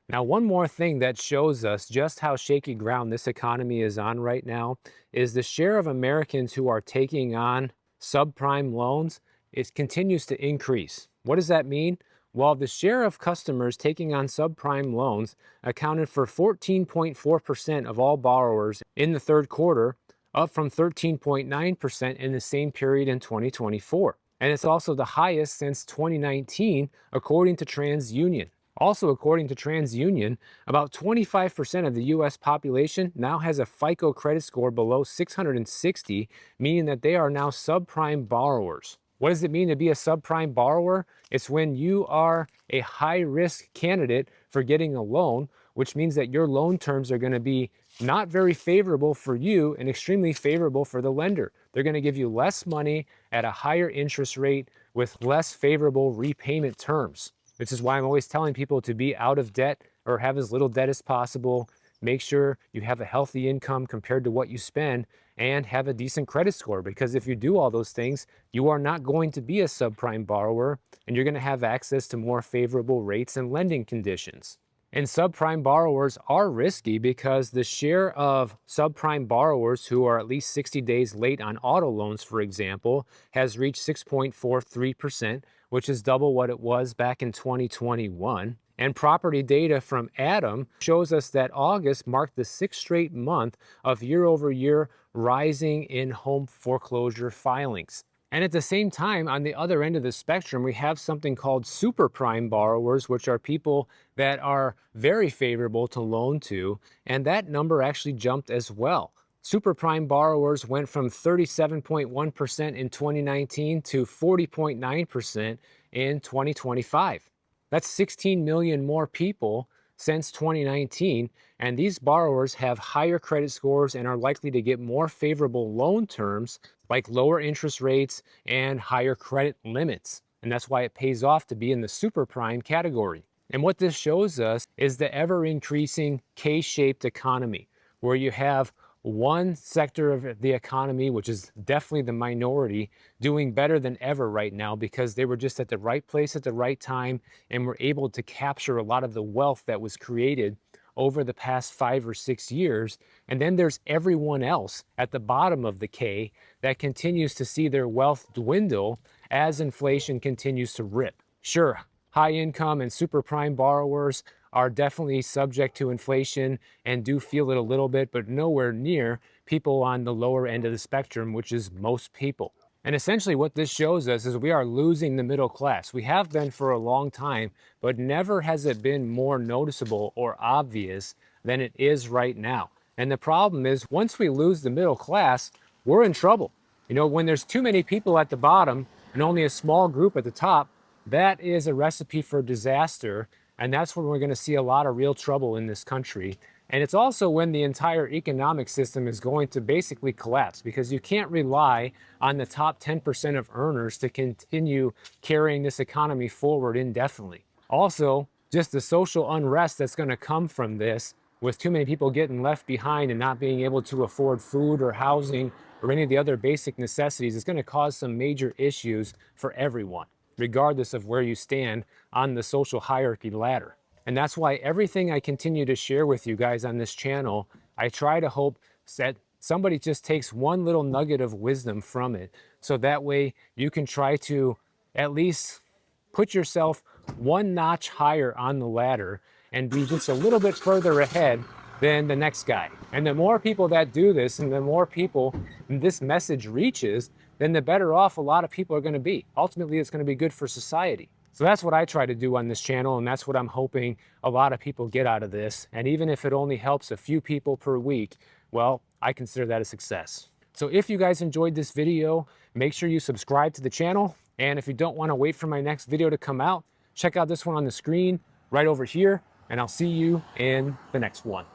Now, one more thing that shows us just how shaky ground this economy is on right now is the share of Americans who are taking on subprime loans. It continues to increase. What does that mean? Well, the share of customers taking on subprime loans accounted for 14.4% of all borrowers in the third quarter, up from 13.9% in the same period in 2024. And it's also the highest since 2019, according to TransUnion. Also, according to TransUnion, about 25% of the US population now has a FICO credit score below 660, meaning that they are now subprime borrowers. What does it mean to be a subprime borrower? It's when you are a high risk candidate for getting a loan, which means that your loan terms are going to be not very favorable for you and extremely favorable for the lender. They're going to give you less money at a higher interest rate with less favorable repayment terms. This is why I'm always telling people to be out of debt or have as little debt as possible. Make sure you have a healthy income compared to what you spend and have a decent credit score, because if you do all those things, you are not going to be a subprime borrower and you're going to have access to more favorable rates and lending conditions. And subprime borrowers are risky because the share of subprime borrowers who are at least 60 days late on auto loans, for example, has reached 6.43%, which is double what it was back in 2021. And property data from Adam shows us that August marked the sixth straight month of year-over-year rising in home foreclosure filings. And at the same time, on the other end of the spectrum, we have something called super prime borrowers, which are people that are very favorable to loan to. And that number actually jumped as well. Super prime borrowers went from 37.1% in 2019 to 40.9% in 2025. That's 16 million more people since 2019, and these borrowers have higher credit scores and are likely to get more favorable loan terms like lower interest rates and higher credit limits. And that's why it pays off to be in the super prime category. And what this shows us is the ever increasing K-shaped economy, where you have one sector of the economy, which is definitely the minority, doing better than ever right now because they were just at the right place at the right time and were able to capture a lot of the wealth that was created over the past 5 or 6 years. And then there's everyone else at the bottom of the K that continues to see their wealth dwindle as inflation continues to rip. Sure, high income and super prime borrowers are definitely subject to inflation and do feel it a little bit, but nowhere near people on the lower end of the spectrum, which is most people. And essentially what this shows us is we are losing the middle class. We have been for a long time, but never has it been more noticeable or obvious than it is right now. And the problem is once we lose the middle class, we're in trouble. You know, when there's too many people at the bottom and only a small group at the top, that is a recipe for disaster. And that's when we're going to see a lot of real trouble in this country. And it's also when the entire economic system is going to basically collapse, because you can't rely on the top 10% of earners to continue carrying this economy forward indefinitely. Also, just the social unrest that's going to come from this, with too many people getting left behind and not being able to afford food or housing or any of the other basic necessities, is going to cause some major issues for everyone, regardless of where you stand on the social hierarchy ladder. And that's why everything I continue to share with you guys on this channel, I try to hope that somebody just takes one little nugget of wisdom from it. So that way you can try to at least put yourself one notch higher on the ladder and be just a little bit further ahead than the next guy. And the more people that do this and the more people this message reaches, then the better off a lot of people are going to be. Ultimately, it's going to be good for society. So that's what I try to do on this channel, and that's what I'm hoping a lot of people get out of this. And even if it only helps a few people per week, well, I consider that a success. So if you guys enjoyed this video, make sure you subscribe to the channel. And if you don't want to wait for my next video to come out, check out this one on the screen right over here, and I'll see you in the next one.